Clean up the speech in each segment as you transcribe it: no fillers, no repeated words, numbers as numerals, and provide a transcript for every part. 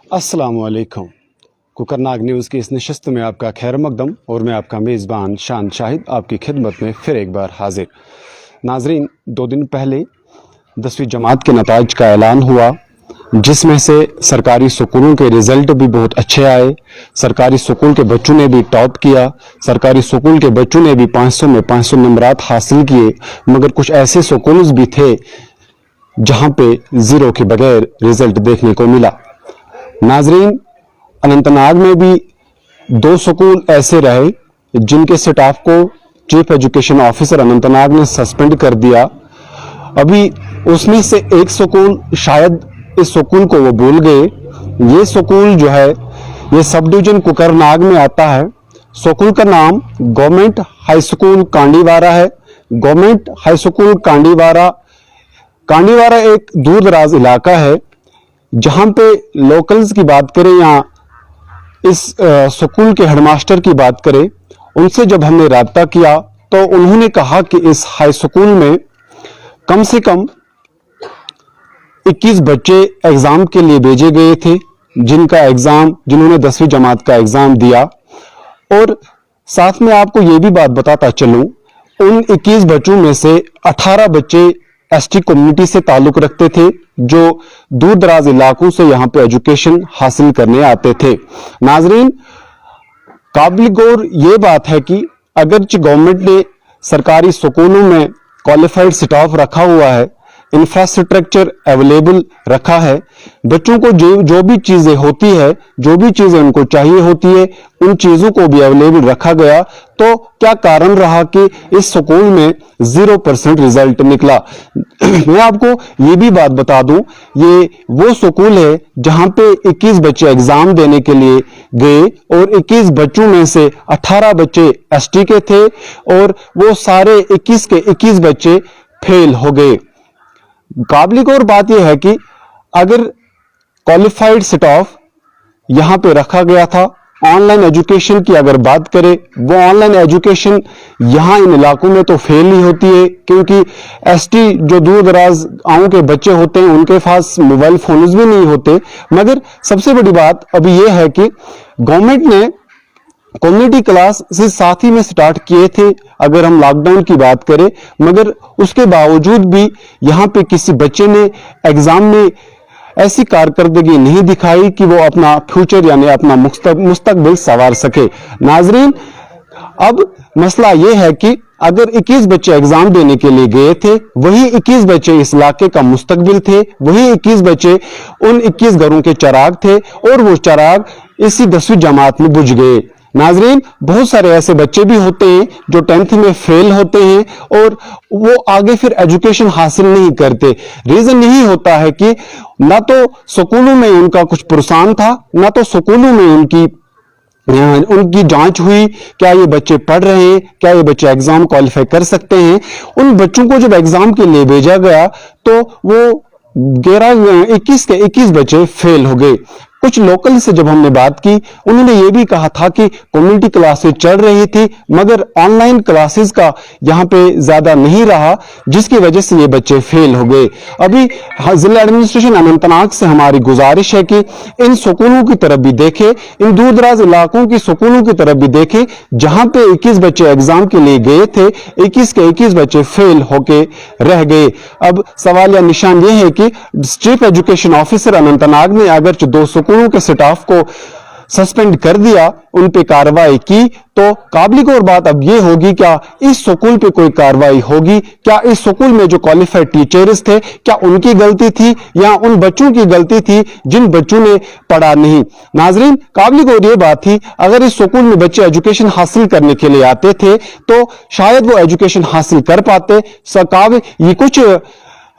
अस्सलाम वालेकुम। कुकरनाग न्यूज़ की इस नशस्त में आपका खैर मकदम और मैं आपका मेज़बान शान शाहिद आपकी खिदमत में फिर एक बार हाजिर। नाजरीन, 2 दिन पहले 10वीं जमात के नताइज का ऐलान हुआ, जिसमें से सरकारी स्कूलों के रिज़ल्ट भी बहुत अच्छे आए। सरकारी स्कूल के बच्चों ने भी टॉप किया। सरकारी स्कूल के बच्चों ने भी 500 में 500 नंबरात हासिल किए। मगर कुछ ऐसे स्कूल्स भी थे जहां पे ज़ीरो के बगैर रिज़ल्ट देखने को मिला। नाजरीन, अनंतनाग में भी 2 स्कूल ऐसे रहे जिनके स्टाफ को चीफ एजुकेशन ऑफिसर अनंतनाग ने सस्पेंड कर दिया। अभी उसमें से एक स्कूल, शायद इस स्कूल को वो भूल गए। ये स्कूल जो है ये सब डिवीजन कुकरनाग में आता है। स्कूल का नाम गवर्नमेंट हाई स्कूल कांडीवारा है। गवर्नमेंट हाई स्कूल कांडीवारा एक दूर दराज इलाका है। जहां पे लोकल्स की बात करें या इस स्कूल के हेडमास्टर की बात करें, उनसे जब हमने राब्ता किया तो उन्होंने कहा कि इस हाई स्कूल में कम से कम 21 बच्चे एग्जाम के लिए भेजे गए थे, जिन्होंने 10वीं जमात का एग्जाम दिया। और साथ में आपको यह भी बात बताता चलूं, उन 21 बच्चों में से 18 बच्चे एसटी कम्युनिटी से ताल्लुक रखते थे, जो दूर दराज इलाकों से यहां पे एजुकेशन हासिल करने आते थे। नाजरीन, काबिल गौर ये बात है कि अगरचे गवर्नमेंट ने सरकारी स्कूलों में क्वालिफाइड स्टाफ रखा हुआ है, इंफ्रास्ट्रक्चर अवेलेबल रखा है, बच्चों को जो भी चीजें होती है, जो भी चीजें उनको चाहिए होती है, उन चीजों को भी अवेलेबल रखा गया, तो क्या कारण रहा कि इस स्कूल में 0% रिजल्ट निकला। मैं आपको ये भी बात बता दूं, ये वो स्कूल है जहां पे 21 बच्चे एग्जाम देने के लिए गए और 21 बच्चों में से 18 बच्चे एसटी के थे और वो सारे 21 के 21 बच्चे फेल हो गए। काबिल गौर बात यह है कि अगर क्वालिफाइड स्टाफ यहां पे रखा गया था, ऑनलाइन एजुकेशन की अगर बात करें, वो ऑनलाइन एजुकेशन यहां इन इलाकों में तो फेल ही होती है, क्योंकि एसटी जो दूर दराज गांवों के बच्चे होते हैं उनके पास मोबाइल फोन्स भी नहीं होते। मगर सबसे बड़ी बात अभी यह है कि गवर्नमेंट ने कम्युनिटी क्लास से साथ ही में स्टार्ट किए थे, अगर हम लॉकडाउन की बात करें, मगर उसके बावजूद भी यहां पे किसी बच्चे ने एग्जाम में ऐसी कारकर्दगी नहीं दिखाई कि वो अपना फ्यूचर यानी अपना मुस्तकबिल संवार सके। नाजरीन, अब मसला यह है कि अगर 21 बच्चे एग्जाम देने के लिए गए थे, वही 21 बच्चे इस इलाके का मुस्तकबिल थे, वही 21 बच्चे उन 21 घरों के चिराग थे और वो चिराग इसी 10वीं जमात में बुझ गए। नाजरीन, बहुत सारे ऐसे बच्चे भी होते हैं जो 10th में फेल होते हैं और वो आगे फिर एजुकेशन हासिल नहीं करते। रीजन यही होता है कि ना तो स्कूलों में उनका कुछ प्रोत्साहन था, ना तो स्कूलों में उनकी जांच हुई, क्या ये बच्चे पढ़ रहे हैं, क्या ये बच्चे एग्जाम क्वालिफाई कर सकते हैं। उन बच्चों को जब एग्जाम के लिए भेजा गया तो वो 21 के 21 बच्चे फेल हो गए। कुछ लोकल से जब हमने बात की, उन्होंने ये भी कहा था कि कम्युनिटी क्लासेस चल रही थी, मगर ऑनलाइन क्लासेस का यहाँ पे ज्यादा नहीं रहा, जिसकी वजह से ये बच्चे फेल हो गए। अभी जिला एडमिनिस्ट्रेशन अनंतनाग से हमारी गुजारिश है कि इन स्कूलों की तरफ भी देखे, इन दूर दराज इलाकों की स्कूलों की तरफ भी देखे, जहां पे 21 बच्चे एग्जाम के लिए गए थे, 21 के 21 बच्चे फेल होके रह गए। अब सवाल या निशान ये है कि चीफ एजुकेशन ऑफिसर अनंतनाग ने अगर 2 स्कूलों के स्टाफ को सस्पेंड कर दिया, उन पे कार्रवाई की, तो काबिल गौर बात अब ये होगी, क्या इस स्कूल पे कोई कार्रवाई होगी? क्या इस स्कूल में जो क्वालिफाइड टीचर्स थे, क्या उनकी गलती थी या उन बच्चों की गलती थी जिन बच्चों ने पढ़ा नहीं? नाजरीन, काबिल गौर ये बात थी, अगर इस स्कूल में बच्चे एजुकेशन हासिल करने के लिए आते थे तो शायद वो एजुकेशन हासिल कर पाते। ये कुछ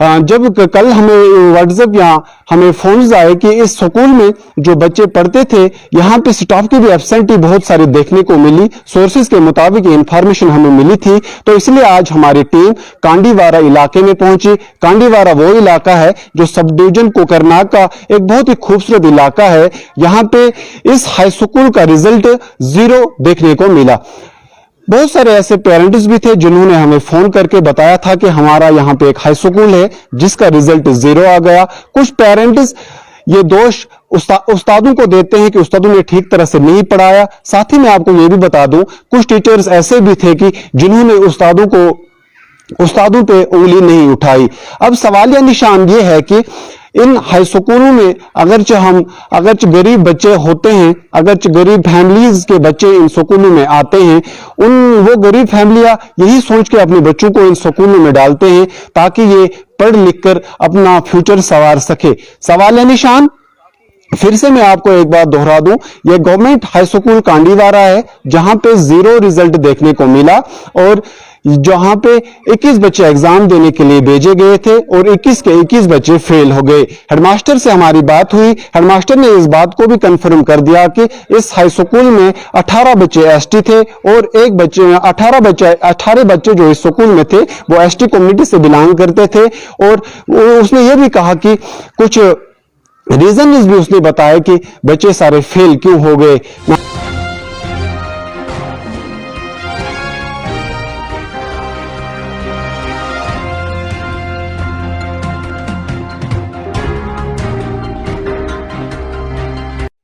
जब कल हमें व्हाट्सएप या हमें फोन्स आए कि इस स्कूल में जो बच्चे पढ़ते थे, यहाँ पे स्टाफ की भी एब्सेंटी बहुत सारी देखने को मिली। सोर्सेज के मुताबिक इंफॉर्मेशन हमें मिली थी, तो इसलिए आज हमारी टीम कांडीवारा इलाके में पहुंची। कांडीवारा वो इलाका है जो सब डिवीजन कुकरनाग का एक बहुत ही खूबसूरत इलाका है। यहाँ पे इस हाई स्कूल का रिजल्ट 0 देखने को मिला। बहुत सारे ऐसे पेरेंट्स भी थे जिन्होंने हमें फोन करके बताया था कि हमारा यहाँ पे एक हाई स्कूल है जिसका रिजल्ट 0 आ गया। कुछ पेरेंट्स ये दोष استادوں کو دیتے ہیں کہ استادوں نے ٹھیک طرح سے نہیں پڑھایا. ساتھ ہی میں آپ کو یہ بھی بتا دوں کچھ ٹیچرز ایسے بھی تھے کہ جنہوں نے استادوں پہ انگلی نہیں اٹھائی. اب سوالیہ نشان یہ ہے کہ ان ہائی سکولوں میں اگرچہ غریب بچے ہوتے ہیں, اگرچہ غریب فیملیز کے بچے ان سکولوں میں آتے ہیں, وہ غریب فیملیاں یہی سوچ کے اپنے بچوں کو ان سکولوں میں ڈالتے ہیں تاکہ یہ پڑھ لکھ کر اپنا فیوچر سنوار سکے. سوالیہ نشان پھر سے میں آپ کو ایک بات دہرا دوں, یہ گورنمنٹ ہائی سکول کانڈیوارہ ہے جہاں پہ 0 رزلٹ دیکھنے کو ملا اور جہاں پہ 21 بچے ایگزام دینے کے لیے بھیجے گئے تھے اور 21 کے 21 بچے فیل ہو گئے. ہیڈ ماسٹر سے ہماری بات ہوئی, ہیڈ ماسٹر نے اس بات کو بھی کنفرم کر دیا کہ اس ہائی سکول میں 18 بچے ایس ٹی تھے اور 18 بچے جو اس سکول میں تھے وہ ایس ٹی کمیونٹی سے بلانگ کرتے تھے. اور اس نے یہ بھی کہا کہ کچھ ریزنز بھی اس نے بتایا کہ بچے سارے فیل کیوں ہو گئے.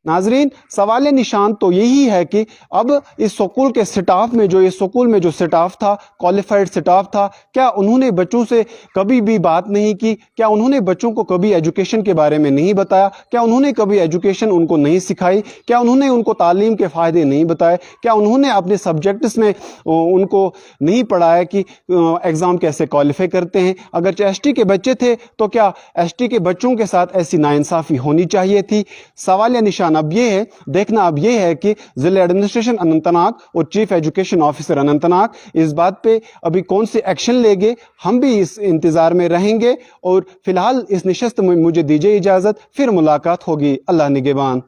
ناظرین, سوال نشان تو یہی ہے کہ اب اس سکول کے سٹاف میں جو سٹاف تھا, کوالیفائڈ سٹاف تھا, کیا انہوں نے بچوں سے کبھی بھی بات نہیں کی؟ کیا انہوں نے بچوں کو کبھی ایجوکیشن کے بارے میں نہیں بتایا؟ کیا انہوں نے کبھی ایجوکیشن ان کو نہیں سکھائی؟ کیا انہوں نے ان کو تعلیم کے فائدے نہیں بتائے؟ کیا انہوں نے اپنے سبجیکٹس میں ان کو نہیں پڑھایا کہ ایگزام کیسے کوالیفائی کرتے ہیں؟ اگرچہ ایس ٹی کے بچے تھے تو کیا ایس ٹی کے بچوں کے ساتھ ایسی ناانصافی ہونی چاہیے تھی؟ سوالیہ نشان اب یہ ہے, دیکھنا اب یہ ہے کہ ضلع ایڈمنسٹریشن اننت ناگ اور chief education officer Anant Nag اس بات پہ ابھی کون سے ایکشن لے گے. ہم بھی اس انتظار میں رہیں گے اور فی الحال اس نشست میں مجھے دیجیے اجازت, پھر ملاقات ہوگی. اللہ نگہبان.